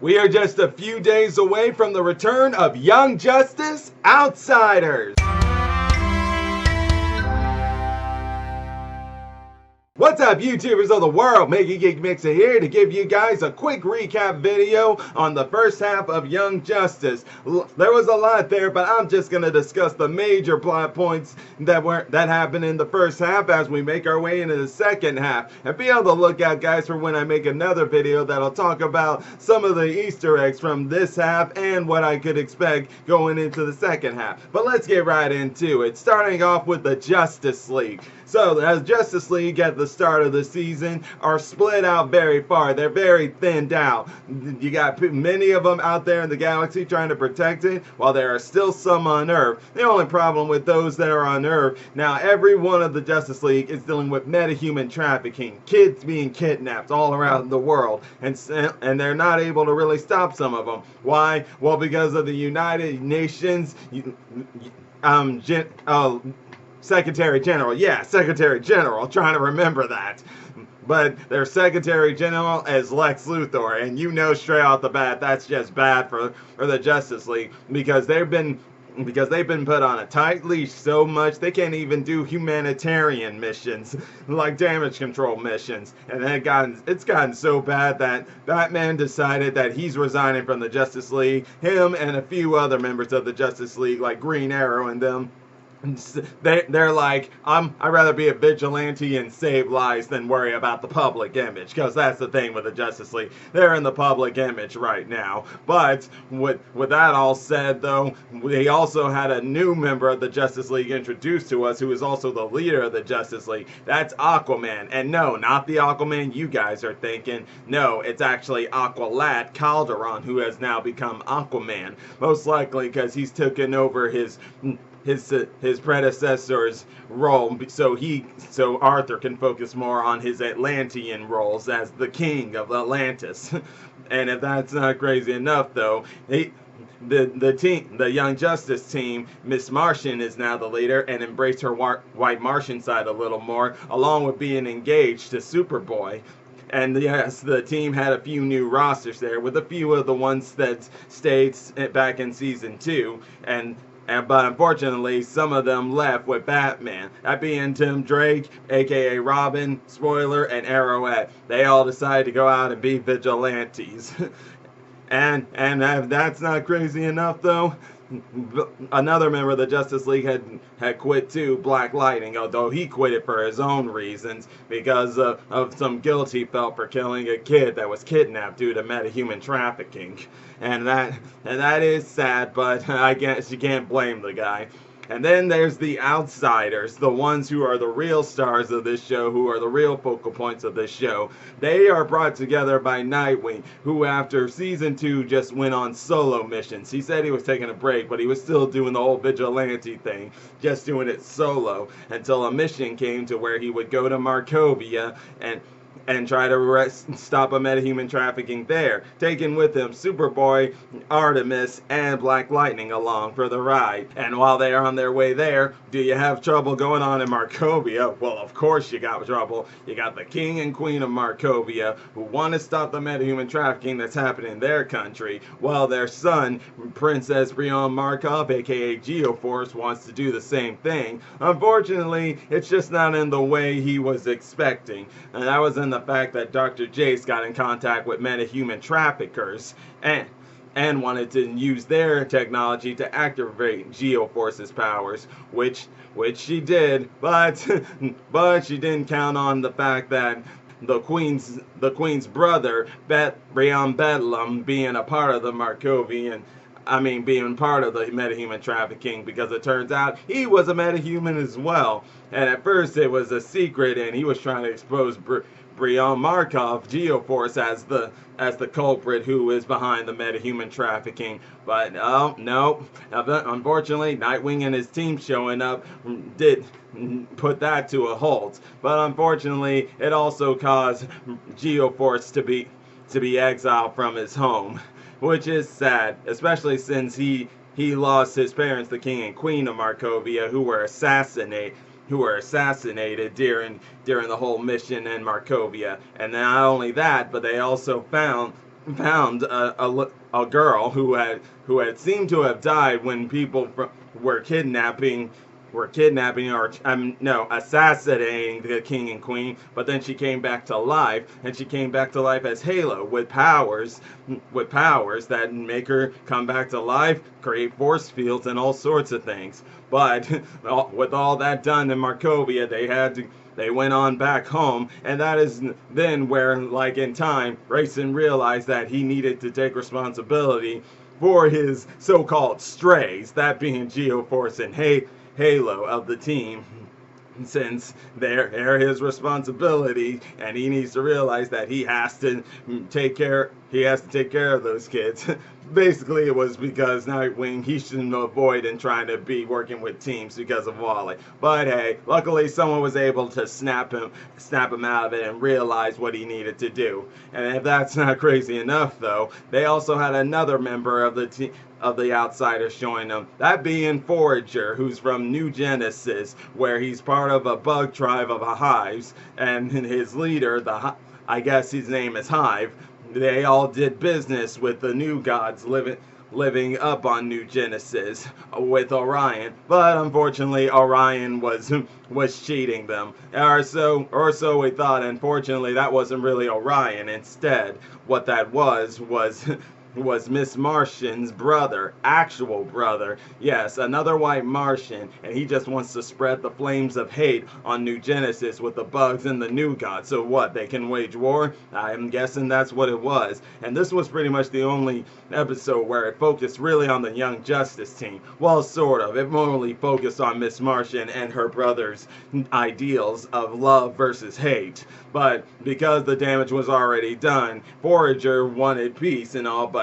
We are just a few days away from the return of Young Justice Outsiders. What's up, YouTubers of the world? MegaGeekMixer here to give you guys a quick recap video on the first half of Young Justice. There was a lot there, but I'm just going to discuss the major plot points that happened in the first half as we make our way into the second half. And be on the lookout, guys, for when I make another video that'll talk about some of the Easter eggs from this half and what I could expect going into the second half. But let's get right into it, starting off with the Justice League. So, as Justice League at the start of the season are split out very far. They're very thinned out. You got many of them out there in the galaxy trying to protect it, while there are still some on Earth. The only problem with those that are on Earth, now every one of the Justice League is dealing with metahuman trafficking, kids being kidnapped all around the world, and they're not able to really stop some of them. Why? Well, because of the United Nations, Secretary General, yeah, Secretary General, trying to remember that. But their Secretary General is Lex Luthor, and you know straight off the bat that's just bad for the Justice League, because they've been put on a tight leash so much they can't even do humanitarian missions like damage control missions. And then it's gotten so bad that Batman decided that he's resigning from the Justice League. Him and a few other members of the Justice League, like Green Arrow and them, they're like, I'd rather be a vigilante and save lives than worry about the public image, because that's the thing with the Justice League. They're in the public image right now. But with that all said, though, we also had a new member of the Justice League introduced to us, who is also the leader of the Justice League. That's Aquaman. And no, not the Aquaman you guys are thinking. No, it's actually Aqualad Calderon, who has now become Aquaman. Most likely because he's taken over his predecessor's role, so Arthur can focus more on his Atlantean roles as the king of Atlantis. And if that's not crazy enough, though, the Young Justice team, Miss Martian, is now the leader and embraced her white Martian side a little more, along with being engaged to Superboy. And yes, the team had a few new rosters there, with a few of the ones that stayed back in season 2, but unfortunately, some of them left with Batman. That being Tim Drake, aka Robin, Spoiler, and Arrowhead. They all decided to go out and be vigilantes. and if that's not crazy enough, though, another member of the Justice League had quit too, Black Lightning, although he quit it for his own reasons, because of some guilt he felt for killing a kid that was kidnapped due to metahuman trafficking. And that is sad, but I guess you can't blame the guy. And then there's the Outsiders, the ones who are the real stars of this show, who are the real focal points of this show. They are brought together by Nightwing, who after season 2 just went on solo missions. He said he was taking a break, but he was still doing the whole vigilante thing, just doing it solo, until a mission came to where he would go to Markovia and try to stop a metahuman trafficking there, taking with him Superboy, Artemis, and Black Lightning along for the ride. And while they are on their way there, do you have trouble going on in Markovia? Well, of course you got trouble. You got the king and queen of Markovia, who want to stop the metahuman trafficking that's happening in their country, while their son, Princess Brion Markov, aka Geoforce, wants to do the same thing. Unfortunately, it's just not in the way he was expecting. And that was in the fact that Dr. Jace got in contact with metahuman traffickers and wanted to use their technology to activate Geoforce's powers, which she did, but she didn't count on the fact that the queen's brother, Brian Bedlam, being a part of the Markovian, being part of the metahuman trafficking, because it turns out he was a metahuman as well. And at first it was a secret, and he was trying to expose Brion Markov, Geoforce, as the culprit who is behind the metahuman trafficking. But no. Unfortunately, Nightwing and his team showing up did put that to a halt. But unfortunately, it also caused Geoforce to be exiled from his home, which is sad, especially since he lost his parents, the king and queen of Markovia, who were assassinated during the whole mission in Markovia. And not only that, but they also found found a girl who had seemed to have died when people were kidnapping or no, assassinating the king and queen, but then she came back to life, and she came back to life as Halo with powers that make her come back to life, create force fields and all sorts of things. But with all that done in Markovia, they went on back home, and that is then where, like in time, Rayson realized that he needed to take responsibility for his so-called strays, that being Geoforce and Halo of the team, since they're his responsibility, and he needs to realize that he has to take care of those kids. Basically, it was because Nightwing, he shouldn't avoid and trying to be working with teams because of Wally. But hey, luckily someone was able to snap him out of it and realize what he needed to do. And if that's not crazy enough, though, they also had another member of the team of the Outsiders join them. That being Forager, who's from New Genesis, where he's part of a bug tribe of hives, and his leader, I guess his name is Hive. They all did business with the New Gods living up on New Genesis with Orion, but unfortunately Orion was cheating them, or so we thought. Unfortunately, that wasn't really Orion. Instead, what that was Miss Martian's brother, actual brother. Yes, another white Martian, and he just wants to spread the flames of hate on New Genesis with the bugs and the New God. So what, they can wage war? I'm guessing that's what it was. And this was pretty much the only episode where it focused really on the Young Justice team. Well, sort of. It mostly focused on Miss Martian and her brother's ideals of love versus hate. But because the damage was already done, Forager wanted peace and all, but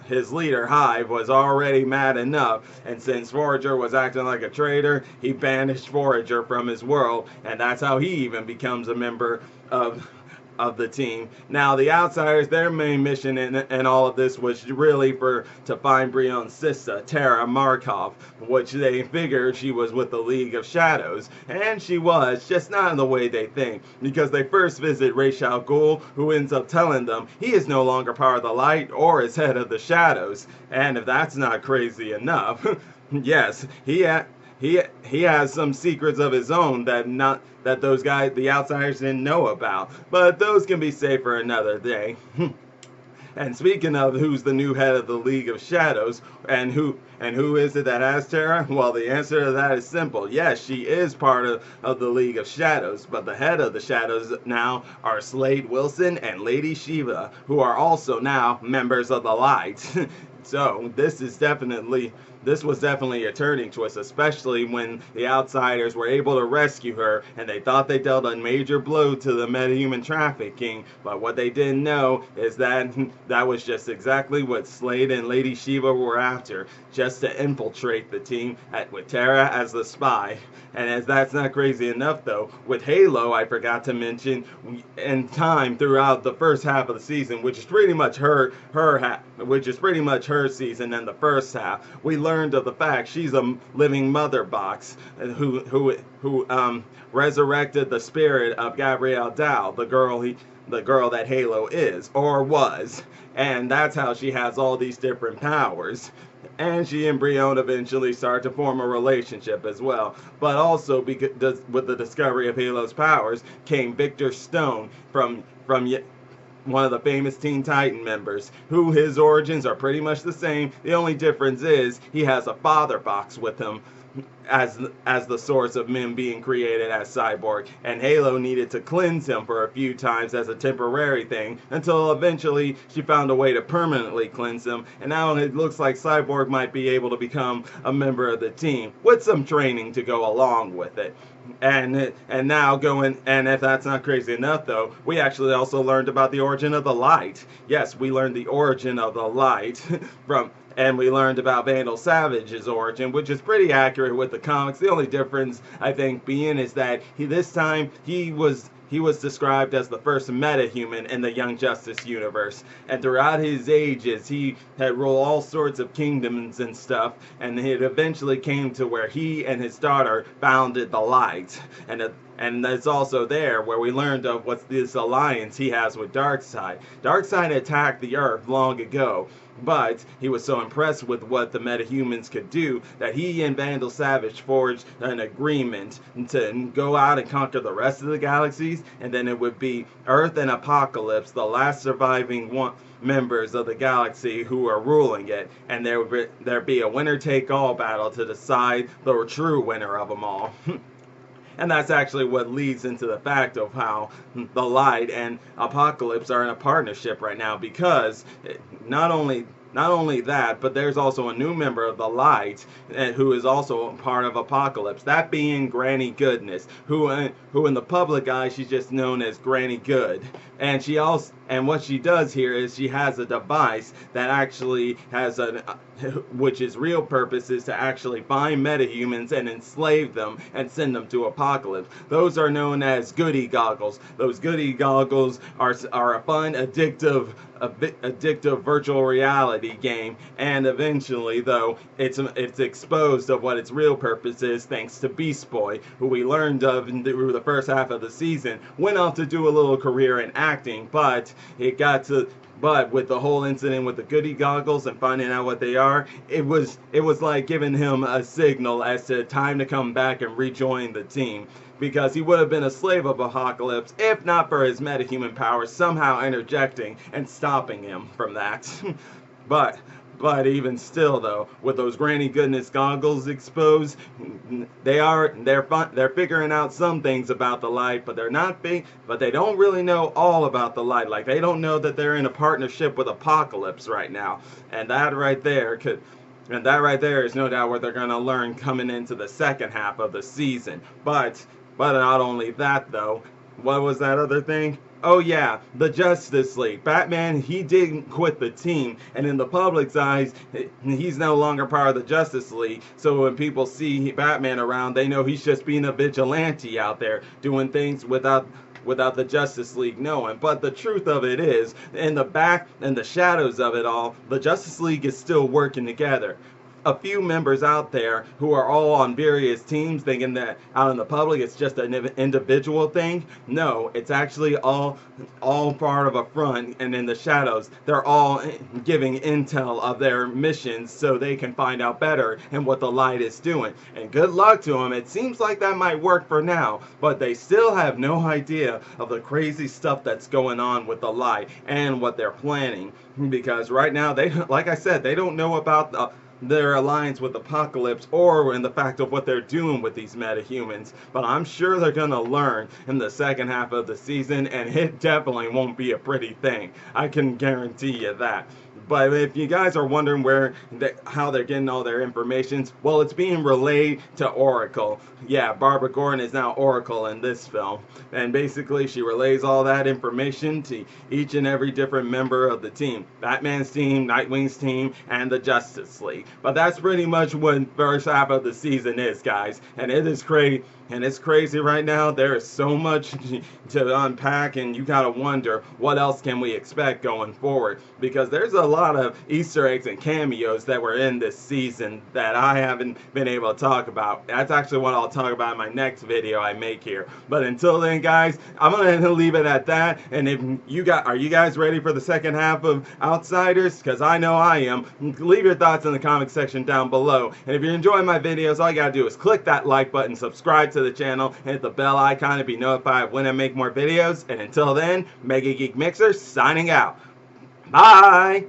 his leader, Hive, was already mad enough, and since Forager was acting like a traitor, he banished Forager from his world, and that's how he even becomes a member of the team. Now, the Outsiders, their main mission in all of this was really to find Brion's sister, Tara Markov, which they figured she was with the League of Shadows, and she was, just not in the way they think, because they first visit Ra's al Ghul, who ends up telling them he is no longer part of the light or is head of the shadows, and if that's not crazy enough, yes, he has some secrets of his own that those guys, the Outsiders, didn't know about. But those can be saved for another day. And speaking of who's the new head of the League of Shadows, and who is it that has Tara? Well, the answer to that is simple. Yes, she is part of the League of Shadows, but the head of the Shadows now are Slade Wilson and Lady Shiva, who are also now members of the Light. So this was definitely a turning twist, especially when the Outsiders were able to rescue her, and they thought they dealt a major blow to the metahuman trafficking, but what they didn't know is that that was just exactly what Slade and Lady Shiva were after, just to infiltrate the team with Tara as the spy. And as that's not crazy enough, though, with Halo, I forgot to mention, in time throughout the first half of the season, which is pretty much her season in the first half, we learned of the fact she's a living mother box who resurrected the spirit of Gabrielle Dow, the girl that Halo is or was, and that's how she has all these different powers. And she and Brion eventually start to form a relationship as well. But also, because with the discovery of Halo's powers came Victor Stone from one of the famous Teen Titan members, who his origins are pretty much the same. The only difference is he has a father box with him as the source of him being created as Cyborg, and Halo needed to cleanse him for a few times as a temporary thing until eventually she found a way to permanently cleanse him, and now it looks like Cyborg might be able to become a member of the team with some training to go along with it. And if that's not crazy enough, though, we actually also learned about the origin of the Light. Yes, we learned the origin of the Light and we learned about Vandal Savage's origin, which is pretty accurate with the comics. The only difference, I think, being is that this time he was described as the first metahuman in the Young Justice universe, and throughout his ages he had ruled all sorts of kingdoms and stuff, and it eventually came to where he and his daughter founded the Light, And it's also there where we learned of what's this alliance he has with Darkseid. Darkseid attacked the Earth long ago, but he was so impressed with what the metahumans could do that he and Vandal Savage forged an agreement to go out and conquer the rest of the galaxies, and then it would be Earth and Apocalypse, the last surviving members of the galaxy who are ruling it, and there'd be a winner-take-all battle to decide the true winner of them all. And that's actually what leads into the fact of how the Light and Apocalypse are in a partnership right now, because not only that, but there's also a new member of the Light who is also part of Apocalypse. That being Granny Goodness, who in the public eye she's just known as Granny Good, and what she does here is she has a device that actually has which its real purpose is to actually find metahumans and enslave them and send them to Apocalypse. Those are known as goody goggles. Those goody goggles are a fun, addictive virtual reality game, and eventually, though, it's exposed of what its real purpose is thanks to Beast Boy, who we learned of through the first half of the season, went off to do a little career in acting, but with the whole incident with the goody goggles and finding out what they are, it was like giving him a signal as to time to come back and rejoin the team. Because he would have been a slave of Apocalypse if not for his metahuman powers somehow interjecting and stopping him from that. But even still, though, with those Granny Goodness goggles exposed, they're figuring out some things about the Light, but they don't really know all about the Light. Like, they don't know that they're in a partnership with Apocalypse right now, and that right there is no doubt what they're going to learn coming into the second half of the season. But not only that, though, what was that other thing? Oh yeah, the Justice League. Batman, he didn't quit the team, and in the public's eyes, he's no longer part of the Justice League. So when people see Batman around, they know he's just being a vigilante out there, doing things without the Justice League knowing. But the truth of it is, in the shadows of it all, the Justice League is still working together. A few members out there who are all on various teams thinking that out in the public it's just an individual thing. No, it's actually all part of a front, and in the shadows they're all giving intel of their missions so they can find out better and what the Light is doing. And good luck to them. It seems like that might work for now, but they still have no idea of the crazy stuff that's going on with the Light and what they're planning, because right now like I said, they don't know about their alliance with Apocalypse or in the fact of what they're doing with these metahumans, but I'm sure they're gonna learn in the second half of the season, and it definitely won't be a pretty thing. I can guarantee you that. But if you guys are wondering how they're getting all their information, well, it's being relayed to Oracle. Yeah, Barbara Gordon is now Oracle in this film. And basically, she relays all that information to each and every different member of the team. Batman's team, Nightwing's team, and the Justice League. But that's pretty much what first half of the season is, guys. And it is crazy. And it's crazy right now. There is so much to unpack, and you gotta wonder what else can we expect going forward, because there's a lot of Easter eggs and cameos that were in this season that I haven't been able to talk about. That's actually what I'll talk about in my next video I make here. But until then, guys, I'm gonna leave it at that. And if are you guys ready for the second half of Outsiders? Because I know I am. Leave your thoughts in the comment section down below. And if you're enjoying my videos, all you gotta do is click that like button, subscribe to the channel, and hit the bell icon to be notified when I make more videos. And until then, MegaGeekMixer signing out. Bye!